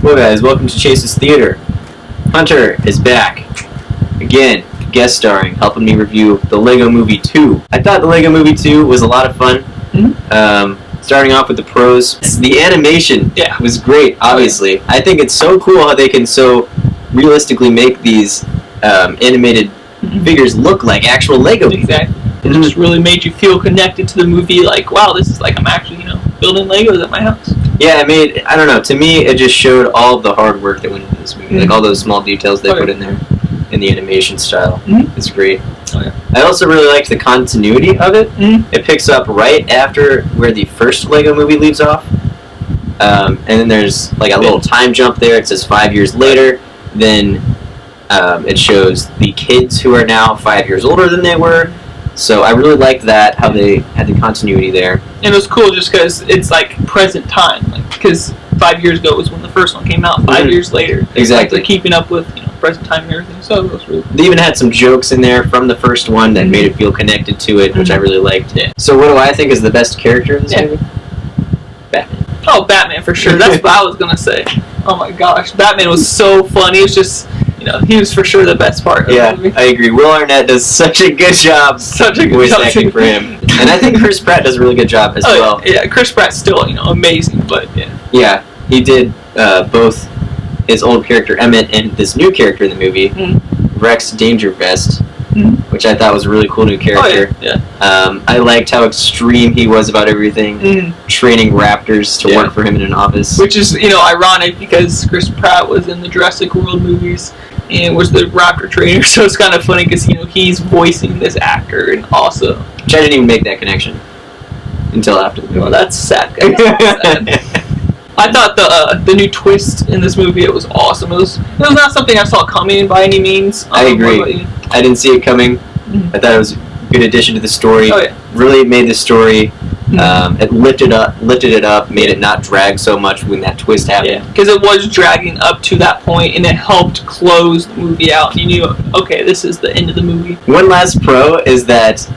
Well guys, welcome to Chase's Theater. Hunter is back. Again, guest starring, helping me review the Lego Movie 2. I thought the Lego Movie 2 was a lot of fun. Starting off with the pros. The animation was great, obviously. I think it's so cool how they can so realistically make these animated figures look like actual Lego people. Exactly. It just really made you feel connected to the movie, like, wow, this is like I'm actually, building Legos at my house. Yeah, I don't know, to me it just showed all of the hard work that went into this movie, like all those small details they put in there in the animation style. It's great. Oh, yeah. I also really liked the continuity of it. It picks up right after where the first Lego movie leaves off. And then there's like a little time jump there. It says 5 years later. Then it shows the kids who are now 5 years older than they were. So I really liked that, how they had the continuity there. And it was cool just because it's like present time. Because 5 years ago was when the first one came out. 5 years later. Exactly. Like they're keeping up with present time and everything. So it was really cool. They even had some jokes in there from the first one that made it feel connected to it, which I really liked. Yeah. So what do I think is the best character in this movie? Batman. Oh, Batman for sure. That's what I was going to say. Oh my gosh. Batman was so funny. It was just... he was for sure the best part of the movie. I agree. Will Arnett does such a good job voice acting for him. And I think Chris Pratt does a really good job as well. Yeah, Chris Pratt's still, amazing, but Yeah, he did both his old character Emmett and this new character in the movie, Rex Dangervest, which I thought was a really cool new character. I liked how extreme he was about everything, training raptors to work for him in an office. Which is, ironic because Chris Pratt was in the Jurassic World movies and was the raptor trainer, so it's kind of funny because, he's voicing this actor and also... Which I didn't even make that connection until after the movie. Well, that's sad. I thought the new twist in this movie, it was awesome. It was not something I saw coming by any means. I agree. I didn't see it coming. I thought it was a good addition to the story. Oh, yeah. Really made the story... it lifted it up, made it not drag so much when that twist happened. Yeah, because it was dragging up to that point, and it helped close the movie out. And you knew, okay, this is the end of the movie. One last pro is that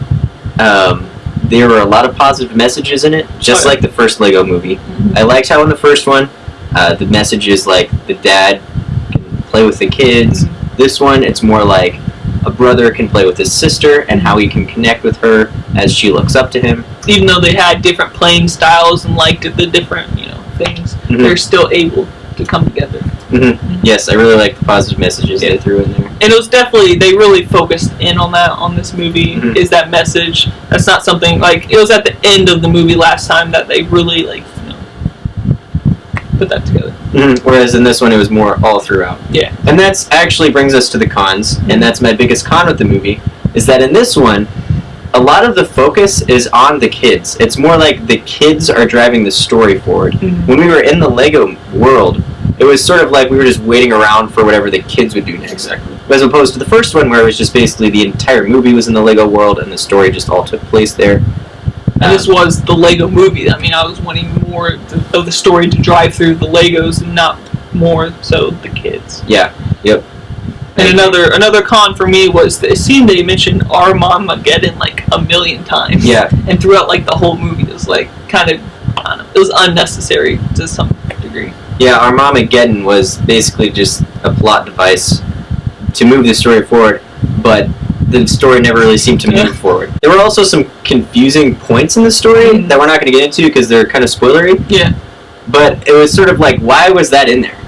there were a lot of positive messages in it, just like the first Lego movie. I liked how in the first one, the message is like the dad can play with the kids. This one, it's more like a brother can play with his sister and how he can connect with her as she looks up to him. Even though they had different playing styles and liked the different, things, they're still able to come together. Yes, I really like the positive messages they threw in there. And it was definitely, they really focused in on that, on this movie, is that message. That's not something, it was at the end of the movie last time that they really, put that together. Whereas in this one, it was more all throughout. Yeah. And that's actually brings us to the cons, and that's my biggest con with the movie, is that in this one, a lot of the focus is on the kids. It's more like the kids are driving the story forward. When we were in the Lego world, it was sort of like we were just waiting around for whatever the kids would do next. Exactly. As opposed to the first one, where it was just basically the entire movie was in the Lego world, and the story just all took place there. And this was the Lego movie. I mean, I was wanting more of the story to drive through the Legos and not more so the kids. Yeah. Yep. And another con for me was the scene they mentioned Armageddon like a million times. Yeah. And throughout the whole movie, it was kind of, I don't know, it was unnecessary to some degree. Yeah, Armageddon was basically just a plot device to move the story forward, but the story never really seemed to move forward. There were also some confusing points in the story that we're not going to get into because they're kind of spoilery. Yeah. But it was sort of like, why was that in there?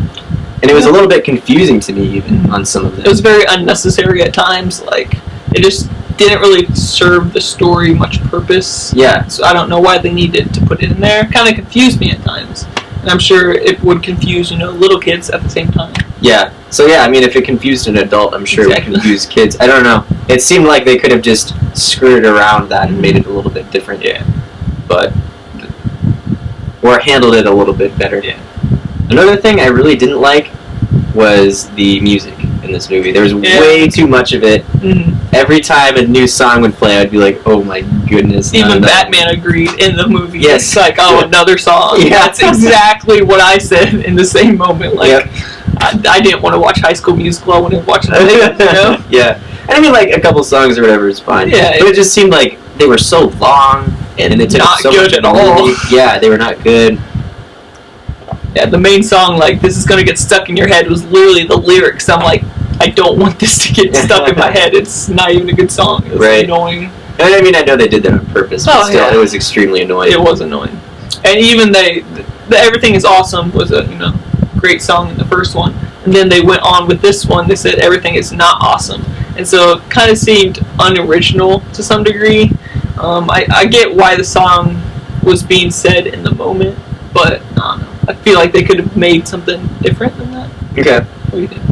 And it was a little bit confusing to me even on some of them. It was very unnecessary at times. It just didn't really serve the story much purpose. Yeah. So I don't know why they needed to put it in there. Kind of confused me at times. And I'm sure it would confuse, little kids at the same time. Yeah. So yeah, I mean, if it confused an adult, I'm sure it would confuse kids. I don't know. It seemed like they could have just skirted around that and made it a little bit different. Yeah. Or handled it a little bit better. Yeah. Another thing I really didn't like was the music in this movie. There was way too much of it. Every time a new song would play, I'd be like, oh my goodness. Even Batman agreed in the movie. Yes. It's like, another song. Yeah. That's exactly what I said in the same moment. I didn't want to watch High School Musical. I wanted to watch it. Yeah. And I mean, a couple songs or whatever is fine. Yeah. But it just seemed like they were so long and they took not so good much at all. Yeah, they were not good. Yeah, the main song, like, "This is gonna get stuck in your head," was literally the lyrics. I'm like, I don't want this to get stuck in my head. It's not even a good song. It's annoying. I mean, I know they did that on purpose, but still, it was extremely annoying. It was annoying. And even the "Everything Is Awesome" was a great song in the first one, and then they went on with this one. They said "Everything Is Not Awesome," and so it kind of seemed unoriginal to some degree. I get why the song was being said in the moment, but I don't know. I feel like they could have made something different than that. Okay. What do you think?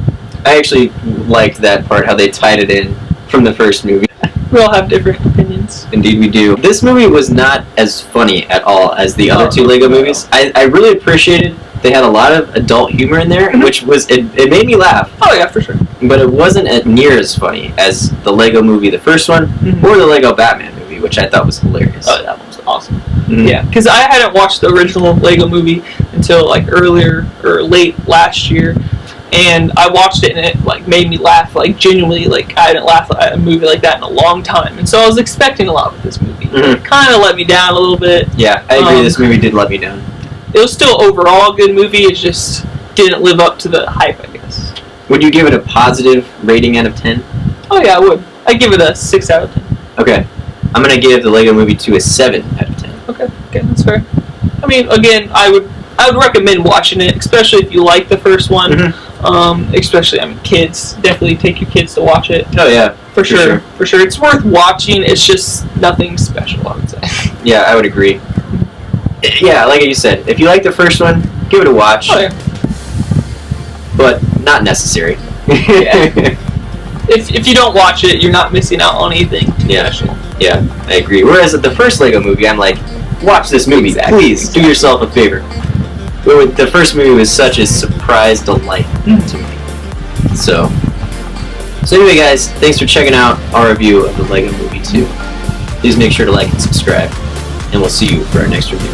I actually liked that part, how they tied it in from the first movie. We all have different opinions. Indeed we do. This movie was not as funny at all as the other two Lego movies. I really appreciated they had a lot of adult humor in there, which was, it made me laugh. Oh yeah, for sure. But it wasn't near as funny as the Lego movie, the first one, or the Lego Batman movie, which I thought was hilarious. Oh, that one was awesome. Yeah, because I hadn't watched the original Lego movie until like earlier or late last year. And I watched it and it like made me laugh, like genuinely, like I hadn't laughed at a movie like that in a long time. And so I was expecting a lot with this movie. It kind of let me down a little bit. Yeah, I agree. This movie did let me down. It was still overall a good movie. It just didn't live up to the hype, I guess. Would you give it a positive rating out of 10? Oh yeah, I would. I'd give it a 6 out of 10. Okay. I'm going to give the Lego Movie 2 a 7 out of 10. Okay, that's fair. I mean, again, I would recommend watching it, especially if you like the first one. Especially, I mean, kids. Definitely take your kids to watch it. Oh, yeah. For sure. It's worth watching. It's just nothing special, I would say. Yeah, I would agree. Yeah, like you said, if you like the first one, give it a watch. Oh, yeah. But not necessary. Yeah. If you don't watch it, you're not missing out on anything special. Yeah, I agree. Whereas at the first Lego movie, I'm like, watch this movie. Please, do yourself a favor. But the first movie was such a surprise delight to me. So anyway, guys, thanks for checking out our review of the Lego Movie 2. Please make sure to like and subscribe, and we'll see you for our next review.